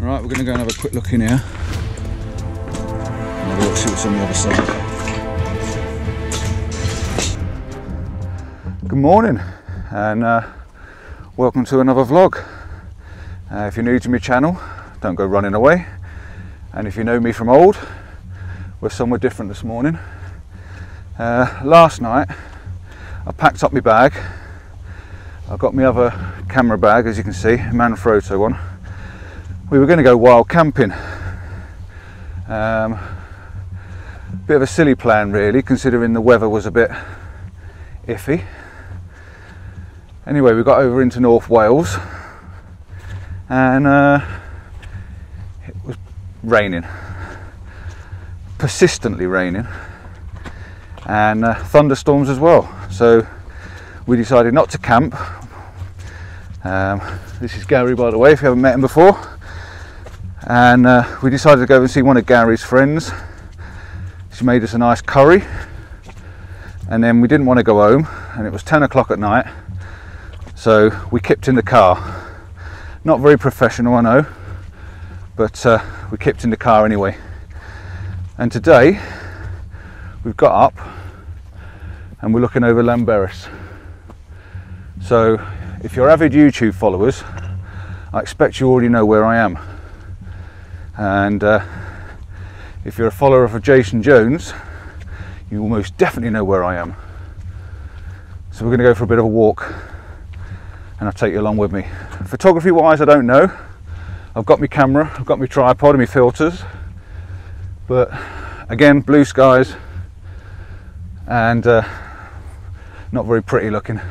Right, we're going to go and have a quick look in here. And have a look, see what's on the other side. Good morning, and welcome to another vlog. If you're new to my channel, don't go running away. And if you know me from old, we're somewhere different this morning. Last night, I packed up my bag. I've got my other camera bag, as you can see, a Manfrotto one. We were going to go wild camping. Bit of a silly plan really, considering the weather was a bit iffy. Anyway, we got over into North Wales and it was raining, persistently raining, and thunderstorms as well. So we decided not to camp. This is Gary, by the way, if you haven't met him before. And we decided to go and see one of Gary's friends. She made us a nice curry, and then we didn't want to go home, and it was 10 o'clock at night, so we kipped in the car. Not very professional, I know, but we kipped in the car anyway. And today we've got up and we're looking over Llanberis. So if you're avid YouTube followers, I expect you already know where I am. And if you're a follower of Jason Jones, you will most definitely know where I am. So we're going to go for a bit of a walk, and I'll take you along with me. Photography wise, I don't know. I've got my camera, I've got my tripod and my filters, but again, blue skies and not very pretty looking.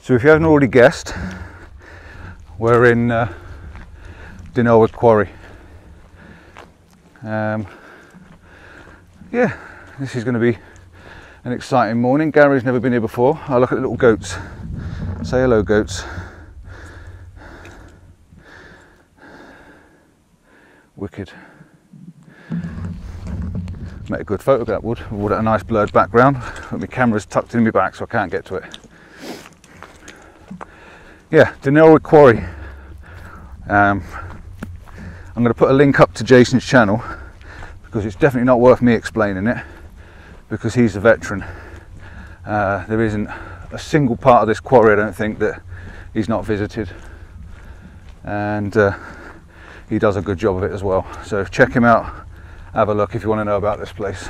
So if you haven't already guessed, we're in Dinorwig Quarry. Yeah, this is going to be an exciting morning. Gary's never been here before. Oh, look at the little goats. Say hello, goats. Wicked. Make a good photo, that would have a nice blurred background, but my camera's tucked in my back so I can't get to it. Yeah, Dinorwig Quarry. I'm going to put a link up to Jason's channel, because it's definitely not worth me explaining it, because he's a veteran. There isn't a single part of this quarry, I don't think, that he's not visited, and he does a good job of it as well. So check him out, have a look if you want to know about this place.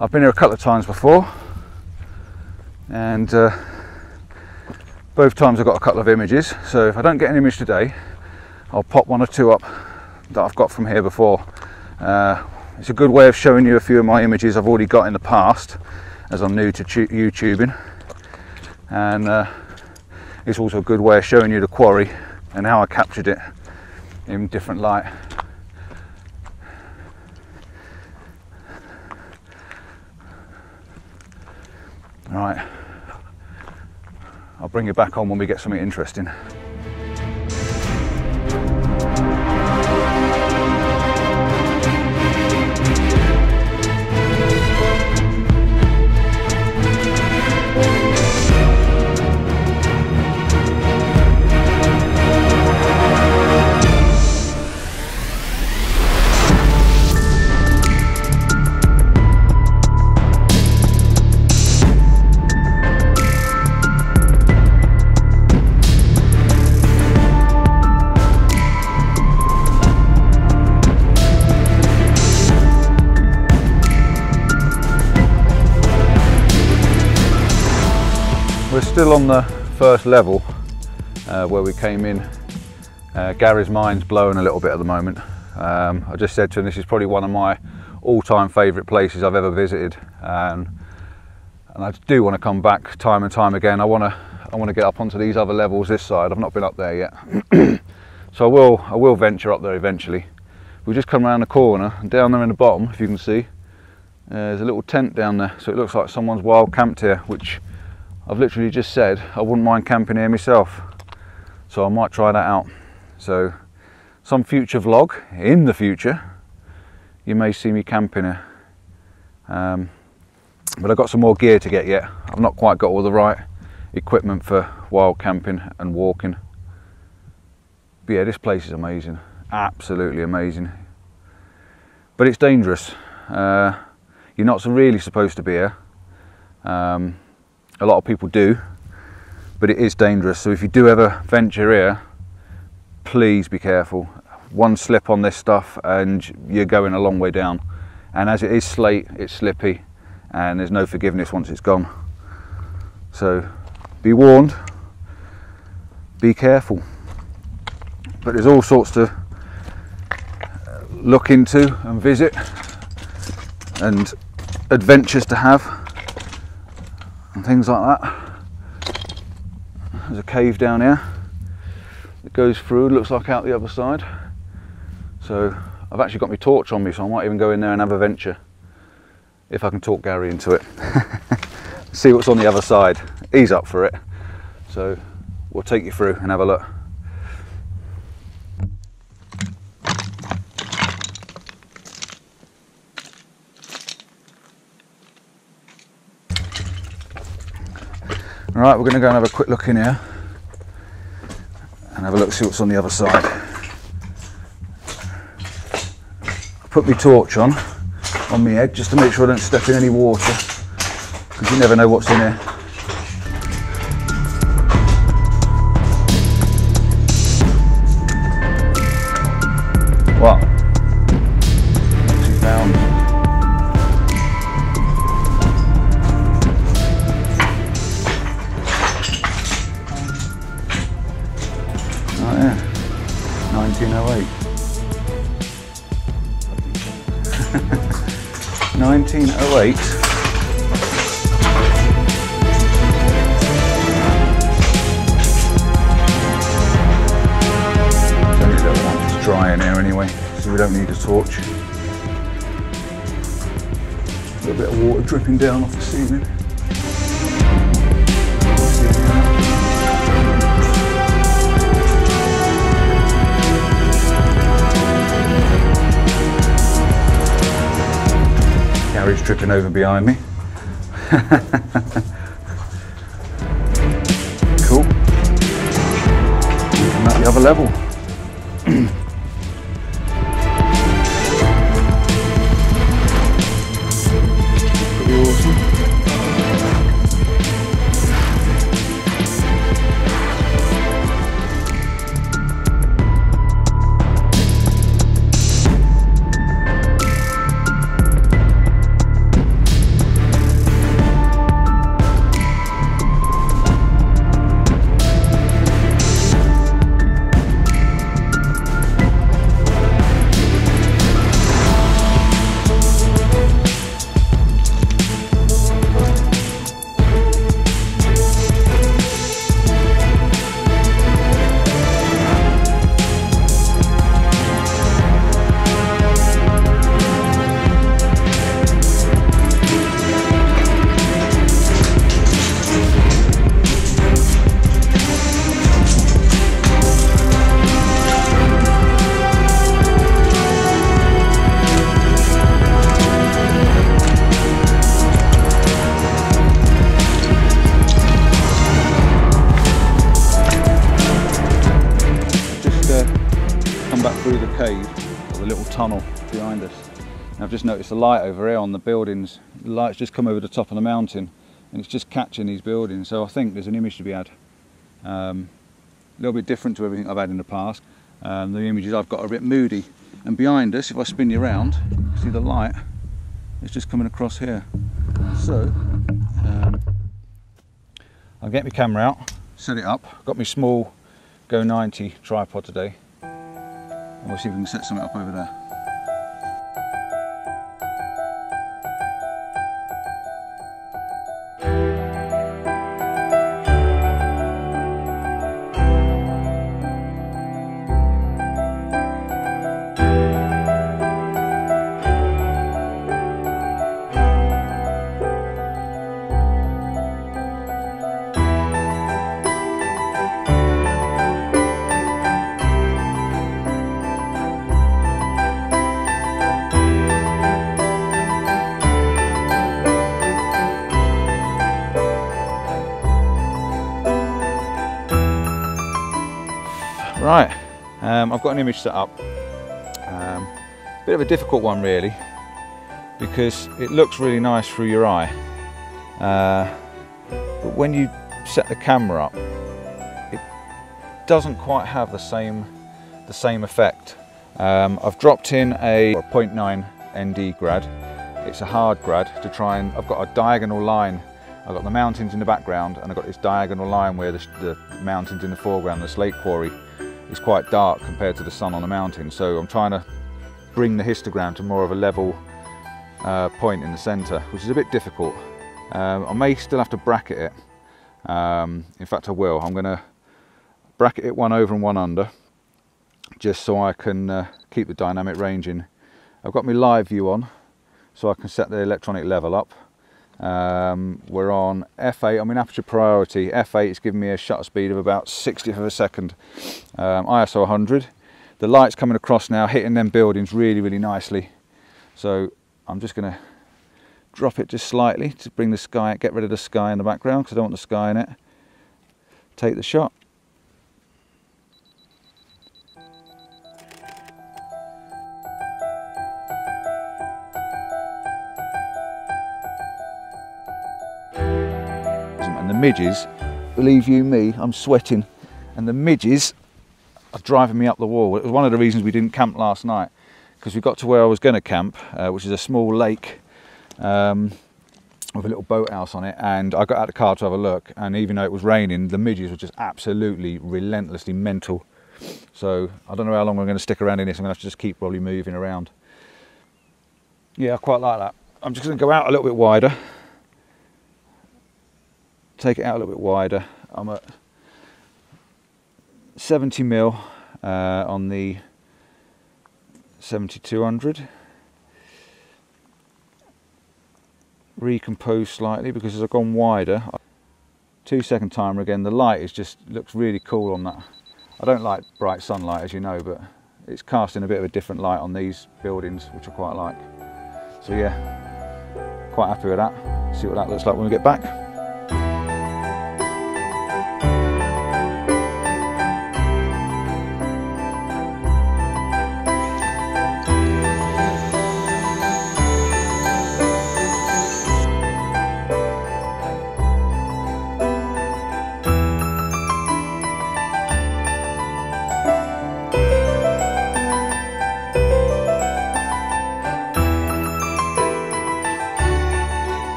I've been here a couple of times before, and both times I've got a couple of images, so if I don't get an image today, I'll pop one or two up that I've got from here before. It's a good way of showing you a few of my images I've already got in the past, as I'm new to YouTubing, and it's also a good way of showing you the quarry and how I captured it in different light. Right, I'll bring you back on when we get something interesting. We're still on the first level where we came in. Gary's mind's blowing a little bit at the moment. I just said to him, this is probably one of my all-time favourite places I've ever visited, and I do want to come back time and time again. I want to get up onto these other levels this side. I've not been up there yet, so I will venture up there eventually. We've just come around the corner, and down there in the bottom, if you can see, there's a little tent down there, so it looks like someone's wild camped here, which I've literally just said I wouldn't mind camping here myself, so I might try that out. So some future vlog in the future, you may see me camping here. But I've got some more gear to get yet. I've not quite got all the right equipment for wild camping and walking. But yeah, this place is amazing, absolutely amazing. But it's dangerous. You're not really supposed to be here. A lot of people do, but it is dangerous. So if you do ever venture here, please be careful. One slip on this stuff and you're going a long way down. And as it is slate, it's slippy and there's no forgiveness once it's gone. So be warned, be careful. But there's all sorts to look into and visit and adventures to have and things like that. There's a cave down here that goes through, looks like out the other side. So I've actually got my torch on me, so I might even go in there and have a venture if I can talk Gary into it. See what's on the other side. He's up for it, so we'll take you through and have a look. Right, we're going to go and have a quick look in here and have a look, see what's on the other side. I put my torch on my head just to make sure I don't step in any water, because you never know what's in here. What? What's he found? Oh yeah, 1908. 1908. Only a little one, it's dry in here anyway, so we don't need a torch. A little bit of water dripping down off the ceiling. Gary's tripping over behind me. Cool. I'm at the other level. Pretty awesome. Through the cave, or the little tunnel behind us. And I've just noticed a light over here on the buildings. The light's just come over the top of the mountain and it's just catching these buildings, so I think there's an image to be had. A little bit different to everything I've had in the past. The images I've got are a bit moody. And behind us, if I spin you around, see the light is just coming across here. So I'll get my camera out, set it up. Got my small Go 90 tripod today. We'll see if we can set something up over there. Right, I've got an image set up. Bit of a difficult one really, because it looks really nice through your eye, but when you set the camera up, it doesn't quite have the same effect. I've dropped in a 0.9 ND grad. It's a hard grad to try and, I've got a diagonal line. I've got the mountains in the background and I've got this diagonal line where the mountains in the foreground, the slate quarry, is quite dark compared to the sun on the mountain. So I'm trying to bring the histogram to more of a level point in the centre, which is a bit difficult. I may still have to bracket it. In fact I will. I'm going to bracket it one over and one under, just so I can keep the dynamic range in. I've got my live view on, so I can set the electronic level up. We're on f8, I'm in aperture priority. f8 is giving me a shutter speed of about 60th of a second. ISO 100. The light's coming across now, hitting them buildings really, really nicely. So I'm just going to drop it just slightly to bring the sky, get rid of the sky in the background because I don't want the sky in it. Take the shot. And the midges, believe you me, I'm sweating, and the midges are driving me up the wall. It was one of the reasons we didn't camp last night, because we got to where I was going to camp, which is a small lake with a little boathouse on it, and I got out of the car to have a look, and even though it was raining, the midges were just absolutely relentlessly mental. So I don't know how long I'm going to stick around in this. I'm going to have to just keep probably moving around. Yeah, I quite like that. I'm just going to go out a little bit wider. Take it out a little bit wider. I'm at 70mm on the 7200. Recompose slightly because as I've gone wider, 2-second timer again. The light is just looks really cool on that. I don't like bright sunlight, as you know, but it's casting a bit of a different light on these buildings, which I quite like. So yeah, quite happy with that. See what that looks like when we get back.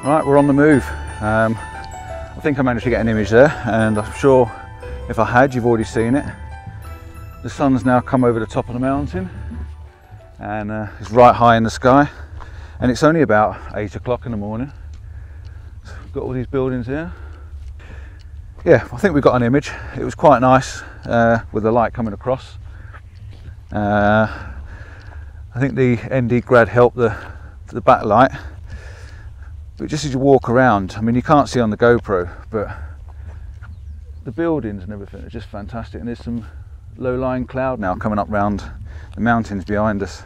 Right, we're on the move. I think I managed to get an image there, and I'm sure if I had, you've already seen it. The sun's now come over the top of the mountain and it's right high in the sky, and it's only about 8 o'clock in the morning. So we've got all these buildings here. Yeah, I think we got an image. It was quite nice with the light coming across. I think the ND grad helped the backlight. But just as you walk around, I mean, you can't see on the GoPro, but the buildings and everything are just fantastic. And there's some low-lying cloud now coming up round the mountains behind us.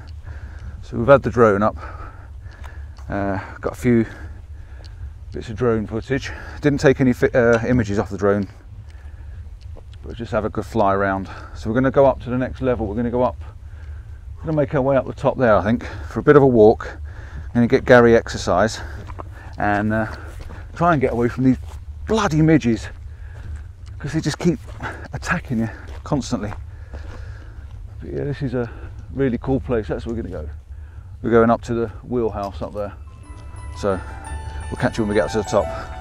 So we've had the drone up, got a few bits of drone footage. Didn't take any images off the drone, but just have a good fly around. So we're going to go up to the next level. We're going to go up, we're going to make our way up the top there, I think, for a bit of a walk. I'm going to get Gary exercise and try and get away from these bloody midges, because they just keep attacking you constantly. But yeah, this is a really cool place. That's where we're going to go. We're going up to the wheelhouse up there. So we'll catch you when we get to the top.